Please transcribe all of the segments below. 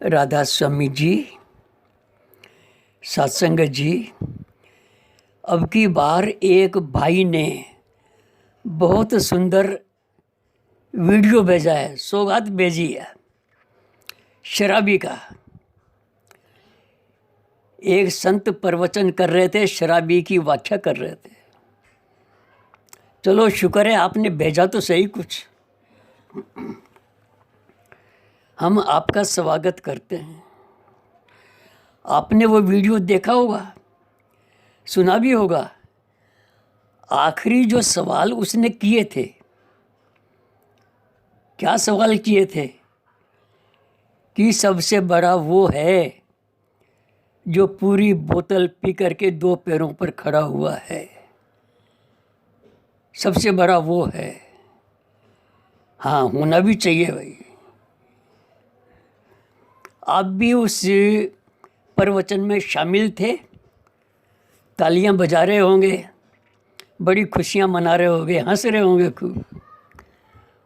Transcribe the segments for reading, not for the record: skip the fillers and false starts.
राधा स्वामी जी, सत्संग जी। अब की बार एक भाई ने बहुत सुंदर वीडियो भेजा है, सौगात भेजी है शराबी का। एक संत प्रवचन कर रहे थे, शराबी की व्याख्या कर रहे थे। चलो शुक्र है आपने भेजा तो सही कुछ। हम आपका स्वागत करते हैं। आपने वो वीडियो देखा होगा, सुना भी होगा। आखिरी जो सवाल उसने किए थे, क्या सवाल किए थे कि सबसे बड़ा वो है जो पूरी बोतल पी करके दो पैरों पर खड़ा हुआ है। सबसे बड़ा वो है। हाँ, होना भी चाहिए भाई। आप भी उस प्रवचन में शामिल थे, तालियां बजा रहे होंगे, बड़ी खुशियां मना रहे होंगे, हंस रहे होंगे खूब।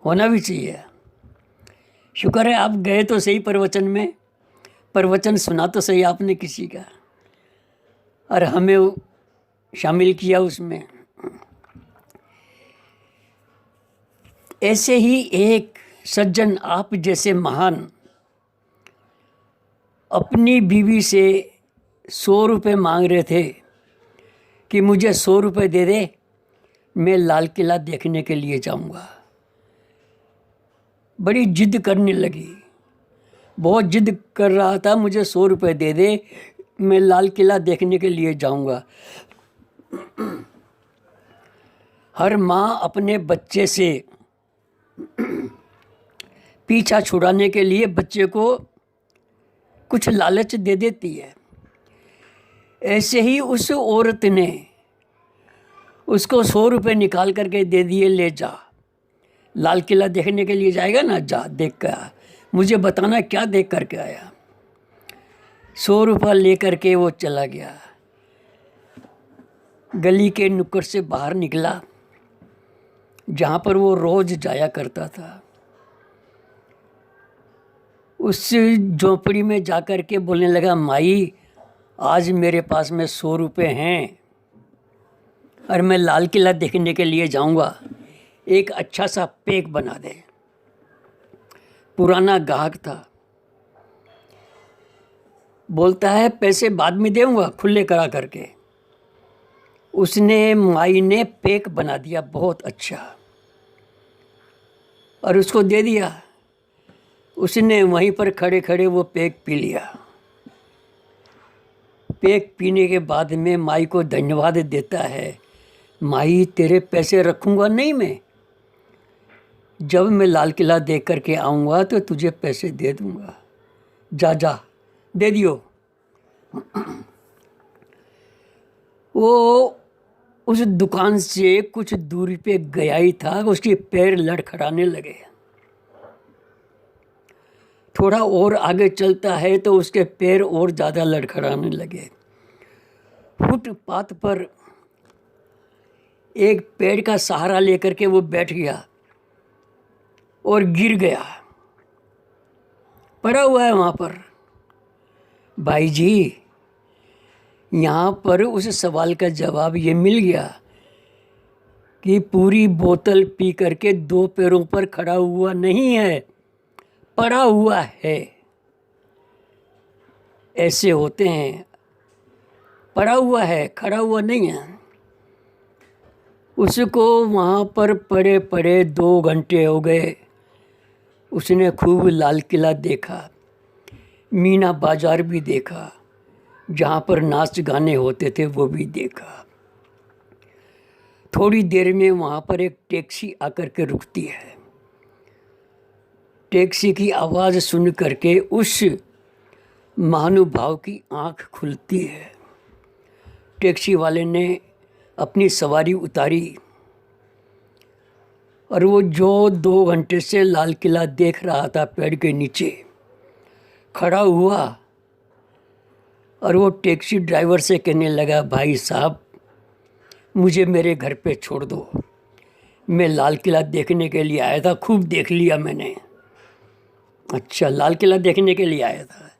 होना भी चाहिए। शुक्र है आप गए तो सही प्रवचन में, प्रवचन सुना तो सही आपने किसी का, और हमें शामिल किया उसमें। ऐसे ही एक सज्जन आप जैसे महान अपनी बीवी से 100 रुपये मांग रहे थे कि मुझे 100 रुपये दे दे, मैं लाल किला देखने के लिए जाऊंगा। बड़ी जिद करने लगी, बहुत जिद कर रहा था, मुझे 100 रुपये दे दे, मैं लाल किला देखने के लिए जाऊंगा। हर माँ अपने बच्चे से पीछा छुड़ाने के लिए बच्चे को कुछ लालच दे देती है। ऐसे ही उस औरत ने उसको 100 रुपये निकाल करके दे दिए, ले जा, लाल किला देखने के लिए जाएगा ना, जा देख कर आ, मुझे बताना क्या देख करके आया। 100 रुपया ले करके वो चला गया। गली के नुक्कड़ से बाहर निकला जहाँ पर वो रोज जाया करता था। उस झोंपड़ी में जाकर के बोलने लगा, माई आज मेरे पास में 100 रुपये हैं और मैं लाल किला देखने के लिए जाऊंगा, एक अच्छा सा पैक बना दे। पुराना ग्राहक था, बोलता है पैसे बाद में देऊंगा खुले करा करके। उसने, माई ने पैक बना दिया बहुत अच्छा और उसको दे दिया। उसने वहीं पर खड़े खड़े वो पैक पी लिया। पैक पीने के बाद में माई को धन्यवाद देता है, माई तेरे पैसे रखूंगा नहीं मैं, जब मैं लाल किला देख करके आऊँगा तो तुझे पैसे दे दूँगा, जा जा दे दियो। वो उस दुकान से कुछ दूरी पे गया ही था, उसके पैर लड़खड़ाने लगे। थोड़ा और आगे चलता है तो उसके पैर और ज़्यादा लड़खड़ाने लगे। फुटपाथ पर एक पेड़ का सहारा लेकर के वो बैठ गया और गिर गया, पड़ा हुआ है वहाँ पर। भाई जी, यहाँ पर उस सवाल का जवाब ये मिल गया कि पूरी बोतल पी करके दो पैरों पर खड़ा हुआ नहीं है, पड़ा हुआ है। ऐसे होते हैं, पड़ा हुआ है, खड़ा हुआ नहीं है। उसको वहाँ पर पड़े पड़े 2 घंटे हो गए। उसने खूब लाल किला देखा, मीना बाजार भी देखा, जहाँ पर नाच गाने होते थे वो भी देखा। थोड़ी देर में वहाँ पर एक टैक्सी आकर के रुकती है। टैक्सी की आवाज़ सुन करके उस महानुभाव की आँख खुलती है। टैक्सी वाले ने अपनी सवारी उतारी और वो जो 2 घंटे से लाल किला देख रहा था पेड़ के नीचे खड़ा हुआ, और वो टैक्सी ड्राइवर से कहने लगा, भाई साहब मुझे मेरे घर पे छोड़ दो, मैं लाल किला देखने के लिए आया था, खूब देख लिया मैंने। अच्छा, लाल किला देखने के लिए आया था,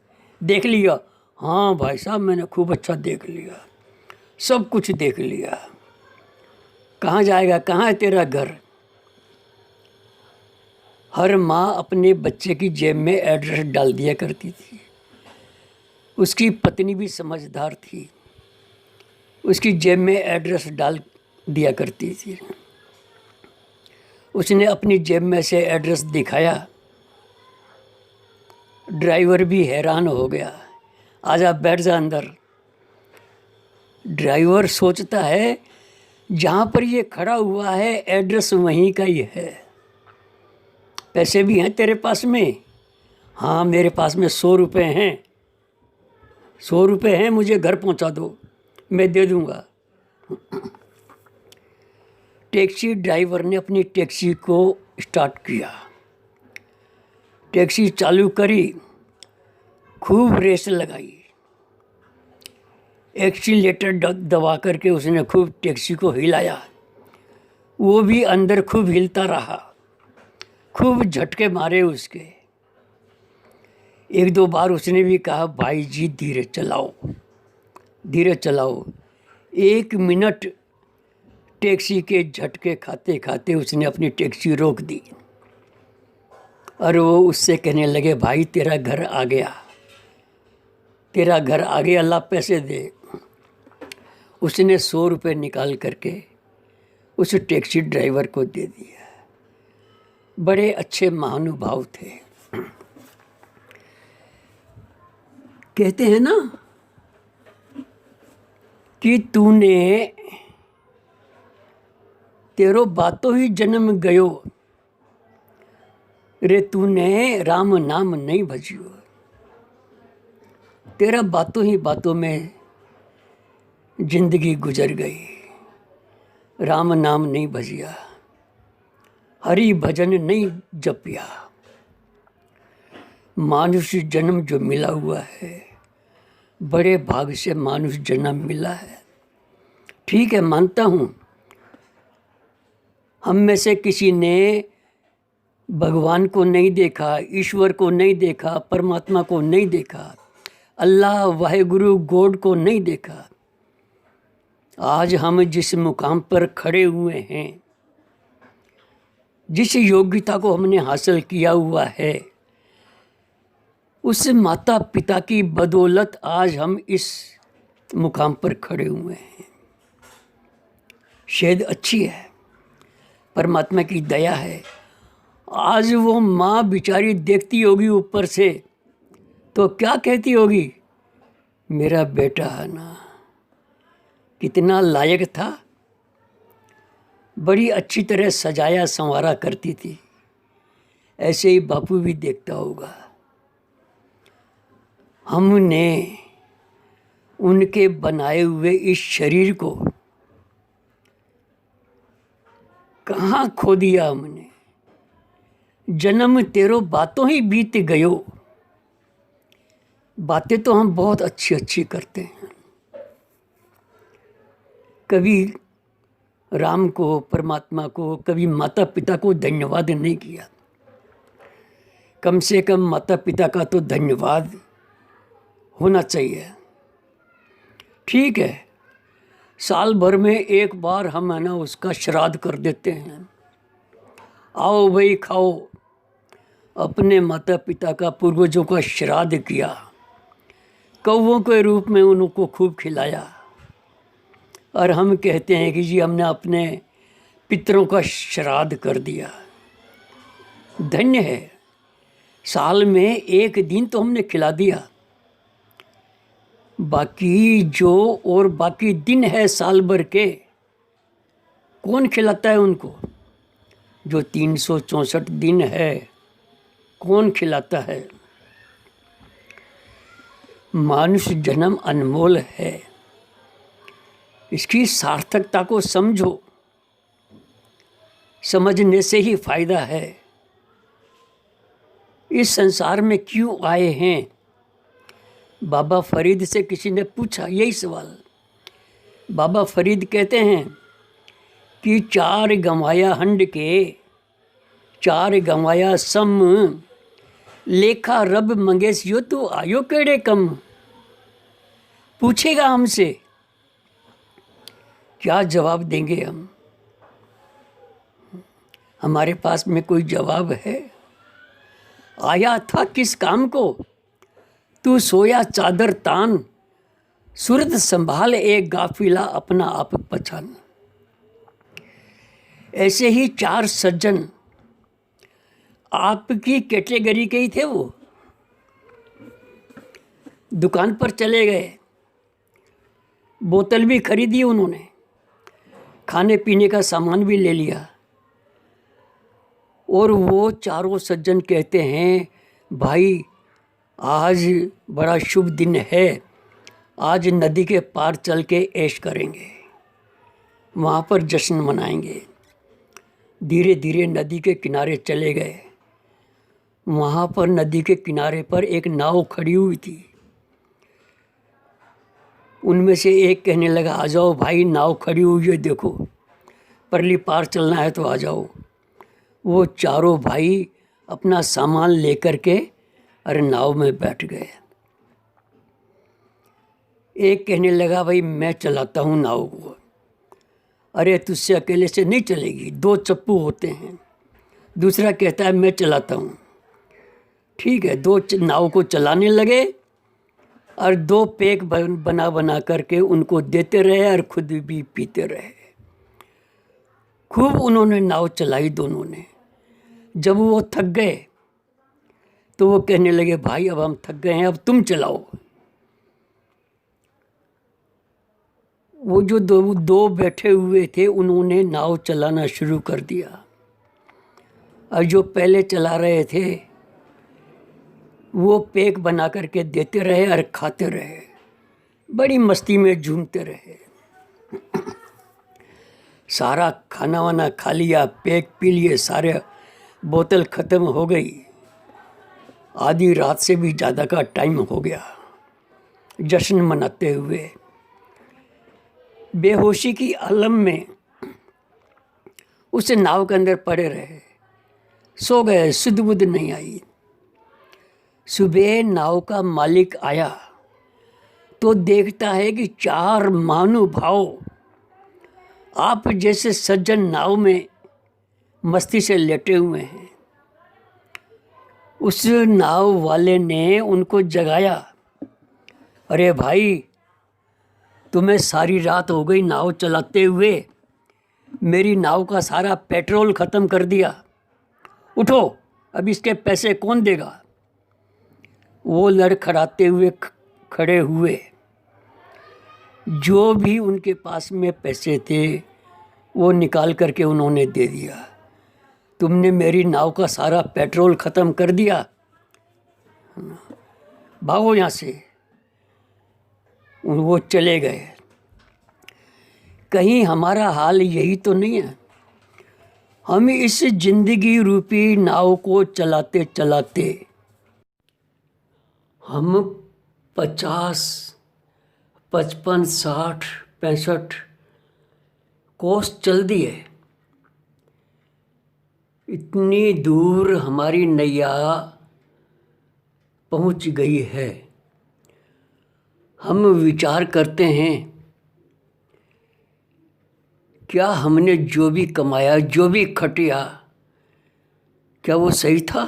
देख लिया? हाँ भाई साहब, मैंने खूब अच्छा देख लिया, सब कुछ देख लिया। कहाँ जाएगा, कहाँ है तेरा घर? हर माँ अपने बच्चे की जेब में एड्रेस डाल दिया करती थी। उसकी पत्नी भी समझदार थी, उसकी जेब में एड्रेस डाल दिया करती थी। उसने अपनी जेब में से एड्रेस दिखाया, ड्राइवर भी हैरान हो गया। आजा बैठ जा अंदर। ड्राइवर सोचता है जहाँ पर ये खड़ा हुआ है एड्रेस वहीं का ही है। पैसे भी हैं तेरे पास में? हाँ मेरे पास में 100 रुपये हैं। 100 रुपये हैं, मुझे घर पहुँचा दो, मैं दे दूँगा। टैक्सी ड्राइवर ने अपनी टैक्सी को स्टार्ट किया, टैक्सी चालू करी, खूब रेस लगाई, एक्सीलेटर दबा करके उसने खूब टैक्सी को हिलाया। वो भी अंदर खूब हिलता रहा, खूब झटके मारे उसके। 1-2 बार उसने भी कहा, भाई जी धीरे चलाओ, धीरे चलाओ। 1 मिनट टैक्सी के झटके खाते खाते उसने अपनी टैक्सी रोक दी और वो उससे कहने लगे, भाई तेरा घर आ गया, तेरा घर आ गया, ला पैसे दे। उसने 100 रुपये निकाल करके उस टैक्सी ड्राइवर को दे दिया। बड़े अच्छे महानुभाव थे। कहते हैं ना कि तूने तेरो बातों ही जन्म गयो, रे तूने राम नाम नहीं भजियो। तेरा बातों ही बातों में जिंदगी गुजर गई, राम नाम नहीं भजिया, हरि भजन नहीं जपिया। मानुष जन्म जो मिला हुआ है, बड़े भाग से मानुष जन्म मिला है। ठीक है, मानता हूँ हम में से किसी ने भगवान को नहीं देखा, ईश्वर को नहीं देखा, परमात्मा को नहीं देखा, अल्लाह वाहेगुरु गॉड को नहीं देखा। आज हम जिस मुकाम पर खड़े हुए हैं, जिस योग्यता को हमने हासिल किया हुआ है, उस माता पिता की बदौलत आज हम इस मुकाम पर खड़े हुए हैं। शायद अच्छी है, परमात्मा की दया है। आज वो माँ बेचारी देखती होगी ऊपर से तो क्या कहती होगी, मेरा बेटा है ना, कितना लायक था, बड़ी अच्छी तरह सजाया संवारा करती थी। ऐसे ही बापू भी देखता होगा। हमने उनके बनाए हुए इस शरीर को कहाँ खो दिया हमने। जन्म तेरो बातों ही बीत गयो। बातें तो हम बहुत अच्छी अच्छी करते हैं, कभी राम को, परमात्मा को, कभी माता पिता को धन्यवाद नहीं किया। कम से कम माता पिता का तो धन्यवाद होना चाहिए। ठीक है, साल भर में एक बार हम है ना उसका श्राद्ध कर देते हैं। आओ भाई खाओ। अपने माता पिता का, पूर्वजों का श्राद्ध किया, कौवों के रूप में उनको खूब खिलाया और हम कहते हैं कि जी हमने अपने पितरों का श्राद्ध कर दिया। धन्य है, साल में एक दिन तो हमने खिला दिया। बाकी जो और बाकी दिन है साल भर के, कौन खिलाता है उनको? जो 364 दिन है, कौन खिलाता है? मानुष जन्म अनमोल है, इसकी सार्थकता को समझो। समझने से ही फायदा है। इस संसार में क्यों आए हैं? बाबा फरीद से किसी ने पूछा यही सवाल। बाबा फरीद कहते हैं कि 4 गंवाया हंड के, 4 गंवाया सम, लेखा रब मंगेस यो तू आयो केड़े कम। पूछेगा हमसे, क्या जवाब देंगे हम? हमारे पास में कोई जवाब है? आया था किस काम को, तू सोया चादर तान, सूरत संभाल एक गाफिला अपना आप पहचान। ऐसे ही 4 सज्जन आपकी कैटेगरी के ही थे। वो दुकान पर चले गए, बोतल भी खरीदी उन्होंने, खाने पीने का सामान भी ले लिया, और वो चारों सज्जन कहते हैं, भाई आज बड़ा शुभ दिन है, आज नदी के पार चल के ऐश करेंगे, वहाँ पर जश्न मनाएंगे। धीरे धीरे नदी के किनारे चले गए। वहाँ पर नदी के किनारे पर एक नाव खड़ी हुई थी। उनमें से एक कहने लगा, आ जाओ भाई, नाव खड़ी हुई है, देखो परली पार चलना है तो आ जाओ। वो चारों भाई अपना सामान लेकर के अरे नाव में बैठ गए। एक कहने लगा, भाई मैं चलाता हूँ नाव को। अरे तुझसे अकेले से नहीं चलेगी, 2 चप्पू होते हैं। दूसरा कहता है, मैं चलाता हूँ। ठीक है, 2 नाव को चलाने लगे और 2 पैक बना बना करके उनको देते रहे और खुद भी पीते रहे। खूब उन्होंने नाव चलाई दोनों ने। जब वो थक गए तो वो कहने लगे, भाई अब हम थक गए हैं, अब तुम चलाओ। वो जो दो बैठे हुए थे उन्होंने नाव चलाना शुरू कर दिया, और जो पहले चला रहे थे वो पैक बना करके देते रहे और खाते रहे, बड़ी मस्ती में झूमते रहे। सारा खाना वाना खा लिया, पैक पी लिए, सारे बोतल ख़त्म हो गई। आधी रात से भी ज़्यादा का टाइम हो गया। जश्न मनाते हुए बेहोशी की आलम में उस नाव के अंदर पड़े रहे, सो गए, सुध बुध नहीं आई। सुबह नाव का मालिक आया तो देखता है कि 4 महानुभाव आप जैसे सज्जन नाव में मस्ती से लेटे हुए हैं। उस नाव वाले ने उनको जगाया, अरे भाई तुम्हें सारी रात हो गई नाव चलाते हुए, मेरी नाव का सारा पेट्रोल ख़त्म कर दिया, उठो, अब इसके पैसे कौन देगा? वो लड़खड़ाते हुए खड़े हुए। जो भी उनके पास में पैसे थे वो निकाल करके उन्होंने दे दिया। तुमने मेरी नाव का सारा पेट्रोल ख़त्म कर दिया, भागो यहाँ से। वो चले गए। कहीं हमारा हाल यही तो नहीं है? हम इस जिंदगी रूपी नाव को चलाते चलाते हम 50, 55, 60, 65 कोस चल दिए। इतनी दूर हमारी नैया पहुंच गई है। हम विचार करते हैं, क्या हमने जो भी कमाया, जो भी खटिया, क्या वो सही था?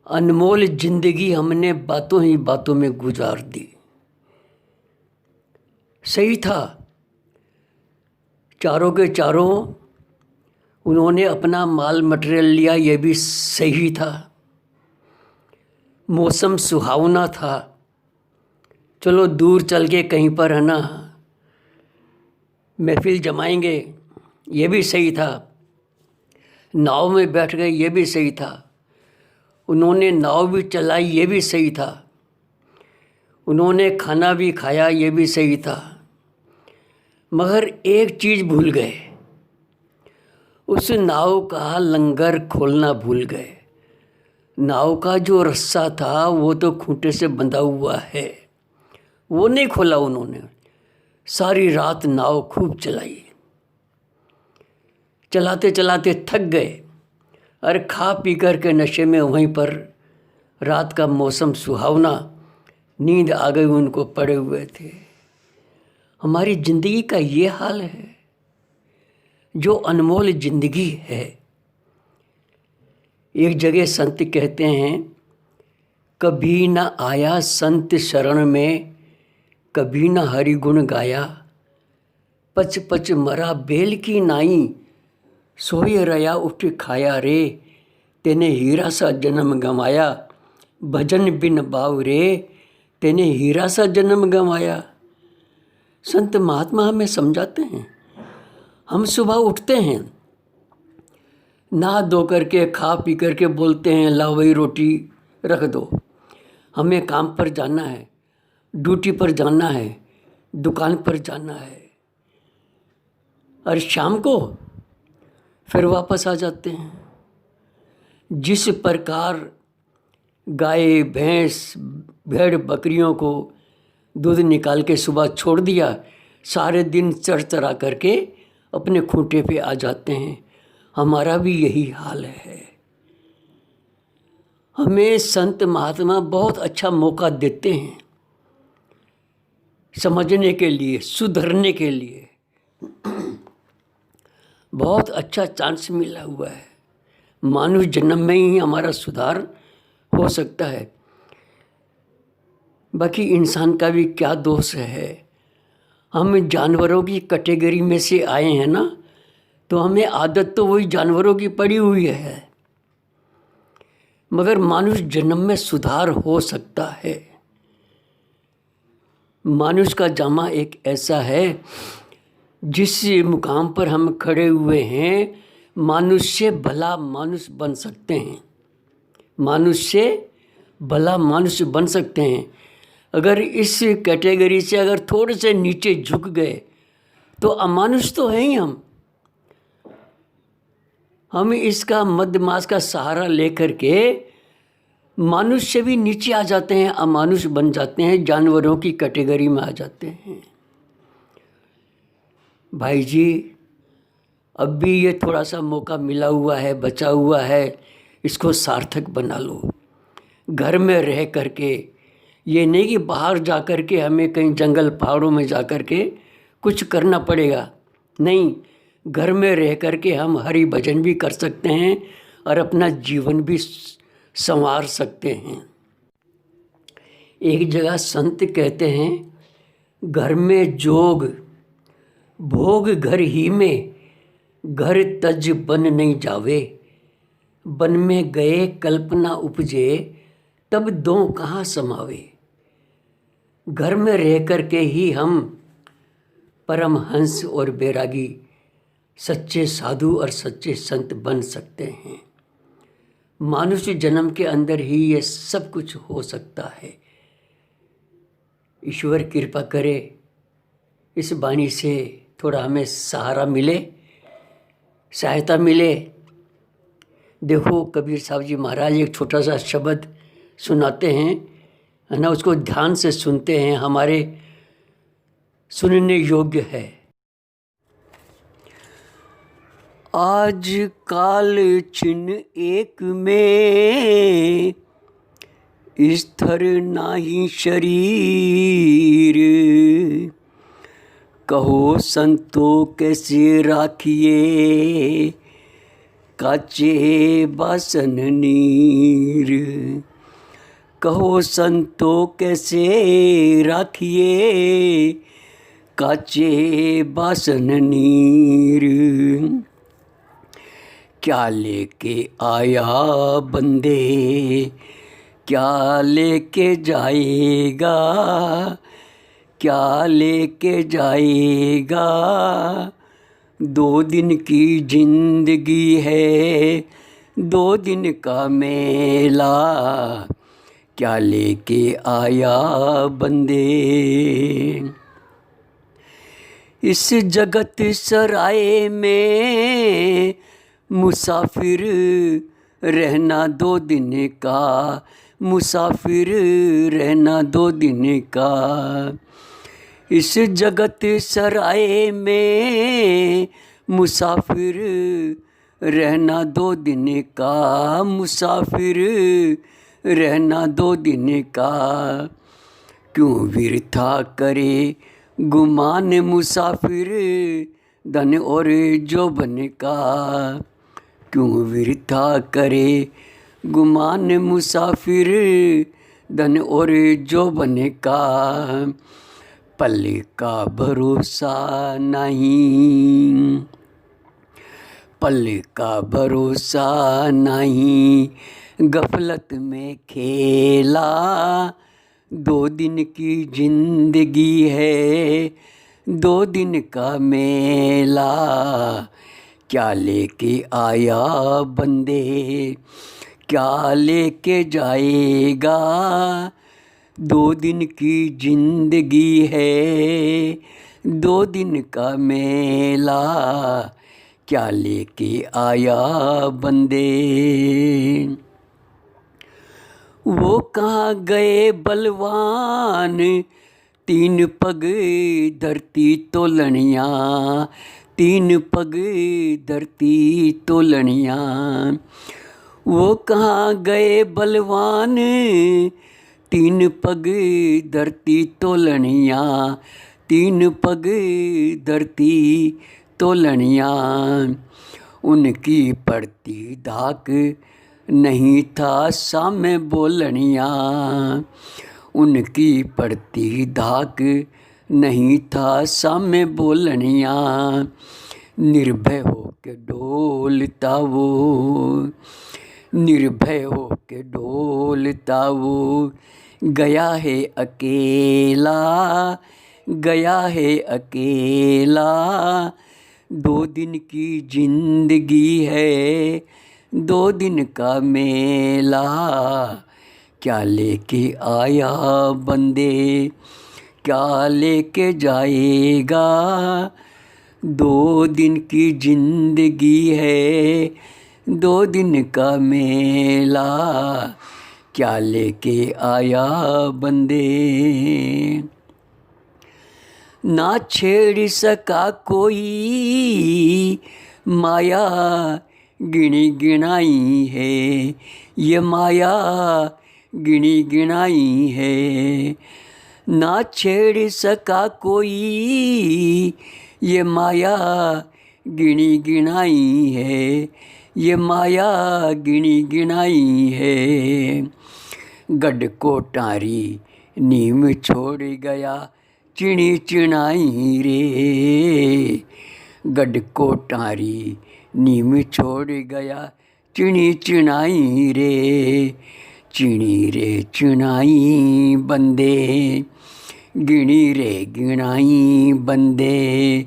अनमोल जिंदगी हमने बातों ही बातों में गुजार दी। सही था, चारों के चारों उन्होंने अपना माल मटेरियल लिया, ये भी सही था। मौसम सुहावना था, चलो दूर चल के कहीं पर है ना महफिल जमाएंगे, ये भी सही था। नाव में बैठ गए, ये भी सही था। उन्होंने नाव भी चलाई, ये भी सही था। उन्होंने खाना भी खाया, ये भी सही था। मगर एक चीज़ भूल गए, उस नाव का लंगर खोलना भूल गए। नाव का जो रस्सा था वो तो खूंटे से बंधा हुआ है, वो नहीं खोला उन्होंने। सारी रात नाव खूब चलाई, चलाते चलाते थक गए। और खा पी कर के नशे में वहीं पर रात का मौसम सुहावना, नींद आ गई, उनको पड़े हुए थे। हमारी ज़िंदगी का ये हाल है। जो अनमोल ज़िंदगी है, एक जगह संत कहते हैं, कभी न आया संत शरण में, कभी न हरि गुण गाया, पच पच मरा बेल की नाई, सोए रया उठ खाया रे, तेने हीरा सा जन्म गंवाया, भजन बिन बाव रे, तेने हीरा सा जन्म गंवाया। संत महात्मा हमें समझाते हैं। हम सुबह उठते हैं, नहा धो करके खा पी करके बोलते हैं ला वही रोटी रख दो, हमें काम पर जाना है, ड्यूटी पर जाना है, दुकान पर जाना है, और शाम को फिर वापस आ जाते हैं। जिस प्रकार गाय भैंस भेड़ बकरियों को दूध निकाल के सुबह छोड़ दिया, सारे दिन चर चरा करके अपने खूंटे पे आ जाते हैं, हमारा भी यही हाल है। हमें संत महात्मा बहुत अच्छा मौका देते हैं समझने के लिए, सुधरने के लिए। बहुत अच्छा चांस मिला हुआ है। मानव जन्म में ही हमारा सुधार हो सकता है। बाकी इंसान का भी क्या दोष है। हम जानवरों की कैटेगरी में से आए हैं ना, तो हमें आदत तो वही जानवरों की पड़ी हुई है। मगर मानुष जन्म में सुधार हो सकता है। मानुष का जामा एक ऐसा है, जिस मुकाम पर हम खड़े हुए हैं, मानुष से भला मानुष बन सकते हैं। मानुष से भला मानुष बन सकते हैं। अगर इस कैटेगरी से अगर थोड़े से नीचे झुक गए तो अमानुष तो हैं ही हम इसका मध्यमास का सहारा लेकर के मानुष से भी नीचे आ जाते हैं, अमानुष बन जाते हैं, जानवरों की कैटेगरी में आ जाते हैं। भाई जी, अब भी ये थोड़ा सा मौका मिला हुआ है, बचा हुआ है, इसको सार्थक बना लो। घर में रह करके, ये नहीं कि बाहर जा कर के हमें कहीं जंगल पहाड़ों में जा कर के कुछ करना पड़ेगा। नहीं, घर में रह कर के हम हरि भजन भी कर सकते हैं और अपना जीवन भी संवार सकते हैं। एक जगह संत कहते हैं, घर में जोग भोग घर ही में, घर तज बन नहीं जावे, बन में गए कल्पना उपजे, तब दो कहाँ समावे। घर में रह कर के ही हम परमहंस और बैरागी, सच्चे साधु और सच्चे संत बन सकते हैं। मानुष जन्म के अंदर ही ये सब कुछ हो सकता है। ईश्वर कृपा करे, इस वाणी से थोड़ा हमें सहारा मिले, सहायता मिले। देखो, कबीर साहब जी महाराज एक छोटा सा शब्द सुनाते हैं, है ना, उसको ध्यान से सुनते हैं, हमारे सुनने योग्य है। आज काल छिन एक में, स्थिर नाही शरीर, कहो संतो कैसे राखिए, काचे बासन नीर। कहो संतो कैसे राखिए, काचे बासन नीर। क्या लेके आया बंदे, क्या लेके जाएगा, क्या लेके जाएगा। 2 दिन की जिंदगी है, 2 दिन का मेला, क्या लेके आया बंदे। इस जगत सराय में मुसाफिर रहना 2 दिन का, मुसाफिर रहना 2 दिन का। इस जगत सराय में मुसाफिर रहना 2 दिन का मुसाफिर, रहना 2 दिन का। क्यों वृथा करे गुमान मुसाफिर, धन और जोबन का। क्यों वृथा करे गुमान मुसाफिर, धन और जोबन का। पल का भरोसा नहीं, पल का भरोसा नहीं, गफलत में खेला। 2 दिन की जिंदगी है, 2 दिन का मेला। क्या लेके आया बंदे, क्या लेके जाएगा। 2 दिन की जिंदगी है, 2 दिन का मेला। क्या लेके आया बंदे। वो कहाँ गए बलवान, 3 पग धरती तोलनिया, 3 पग धरती तोलनिया। वो कहाँ गए बलवान, 3 पग धरती तोलनिया, 3 पग धरती तोलनिया। उनकी पड़ती धाक नहीं था सामे बोलनिया, उनकी पड़ती धाक नहीं था सामे बोलनिया। निर्भय हो के डोलता वो, निर्भय हो के डोलता वो। गया है अकेला, गया है अकेला। 2 दिन की जिंदगी है, 2 दिन का मेला। क्या लेके आया बंदे, क्या लेके जाएगा। 2 दिन की जिंदगी है, 2 दिन का मेला। क्या लेके आया बंदे। ना छेड़ सका कोई माया, गिनी गिनाई है ये माया, गिनी गिनाई है। ना छेड़ सका कोई ये माया, गिनी गिनाई है ये माया, गिनी गिनाई है। गढ़ कोटारी नीम छोड़ गया, चिड़ी चिड़ाई रे। गढ़ कोटारी नीम छोड़ गया, चिड़ी चिड़ाई रे। चिड़ी रे चिड़ाई बंदे, गिणी रे गिणाई बंदे।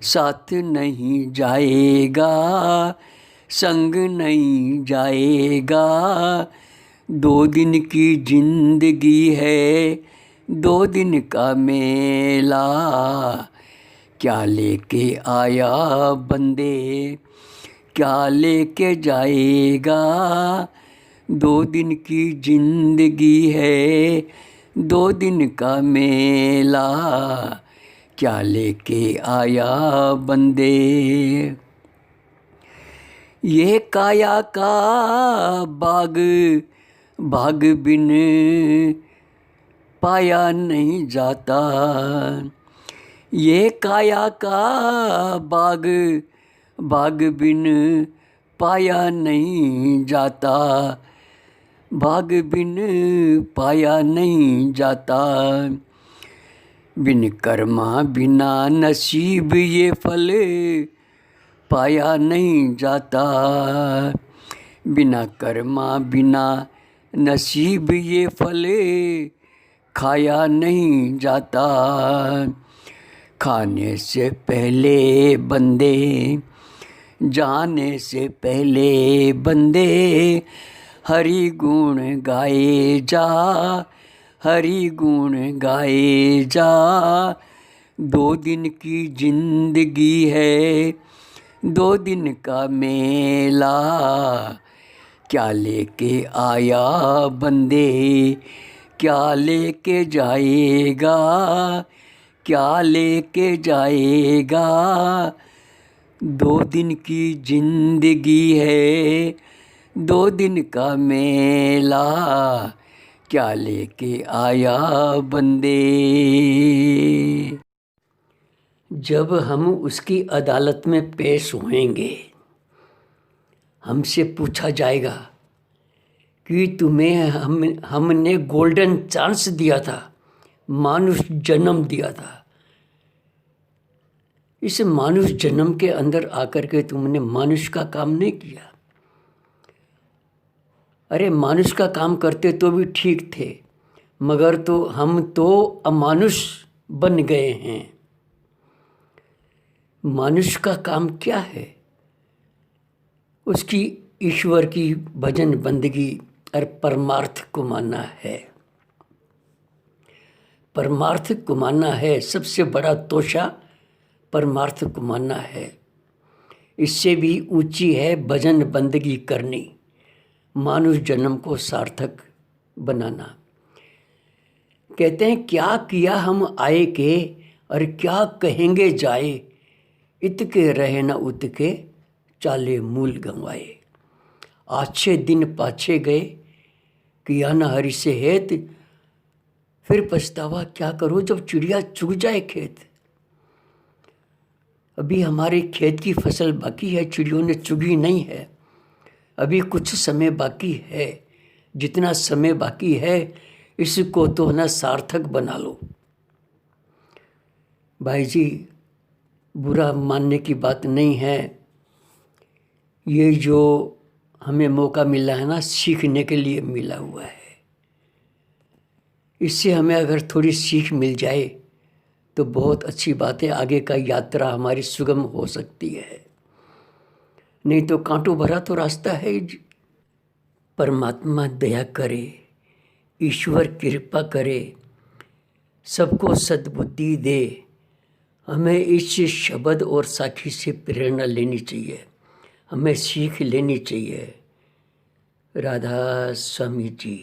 साथ नहीं जाएगा, संग नहीं जाएगा। 2 दिन की जिंदगी है, 2 दिन का मेला। क्या लेके आया बंदे, क्या लेके जाएगा। 2 दिन की जिंदगी है, 2 दिन का मेला। क्या लेके आया बंदे। ये काया का बाग, बाग बिन पाया नहीं जाता। ये काया का बाग, बाग बिन पाया नहीं जाता। बाग बिन पाया नहीं जाता। बिन कर्मा बिना नसीब ये फल पाया नहीं जाता। बिना कर्मा बिना नसीब ये फल खाया नहीं जाता। खाने से पहले बंदे, जाने से पहले बंदे, हरि गुण गाए जा, हरि गुण गाए जा। 2 दिन की जिंदगी है, 2 दिन का मेला। क्या लेके आया बंदे, क्या लेके जाएगा। क्या लेके जाएगा। 2 दिन की जिंदगी है, 2 दिन का मेला, क्या लेके आया बंदे। जब हम उसकी अदालत में पेश होंगे, हमसे पूछा जाएगा कि तुम्हें हमने गोल्डन चांस दिया था, मानुष जन्म दिया था, इस मानुष जन्म के अंदर आकर के तुमने मानुष का काम नहीं किया। अरे मानुष का काम करते तो भी ठीक थे, मगर तो हम तो अमानुष बन गए हैं। मानुष का काम क्या है? उसकी ईश्वर की भजन बंदगी और परमार्थ को मानना है। परमार्थ को मानना है, सबसे बड़ा तोषा परमार्थ को मानना है। इससे भी ऊंची है भजन बंदगी करनी, मानुष जन्म को सार्थक बनाना। कहते हैं क्या किया हम आए के, और क्या कहेंगे जाए, इतके रहे न उतके, चाले मूल गंवाए। अच्छे दिन पाछे गए, किया न हरि से हेत, फिर पछतावा क्या करो जब चिड़िया चुग जाए खेत। अभी हमारे खेत की फसल बाकी है, चिड़ियों ने चुगी नहीं है। अभी कुछ समय बाकी है, जितना समय बाकी है इसको तो ना सार्थक बना लो। भाई जी, बुरा मानने की बात नहीं है। ये जो हमें मौका मिला है ना, सीखने के लिए मिला हुआ है। इससे हमें अगर थोड़ी सीख मिल जाए तो बहुत अच्छी बात है, आगे का यात्रा हमारी सुगम हो सकती है। नहीं तो कांटों भरा तो रास्ता है। परमात्मा दया करे, ईश्वर कृपा करे, सबको सद्बुद्धि दे। हमें इस शब्द और साखी से प्रेरणा लेनी चाहिए, हमें सीख लेनी चाहिए। राधा स्वामी जी।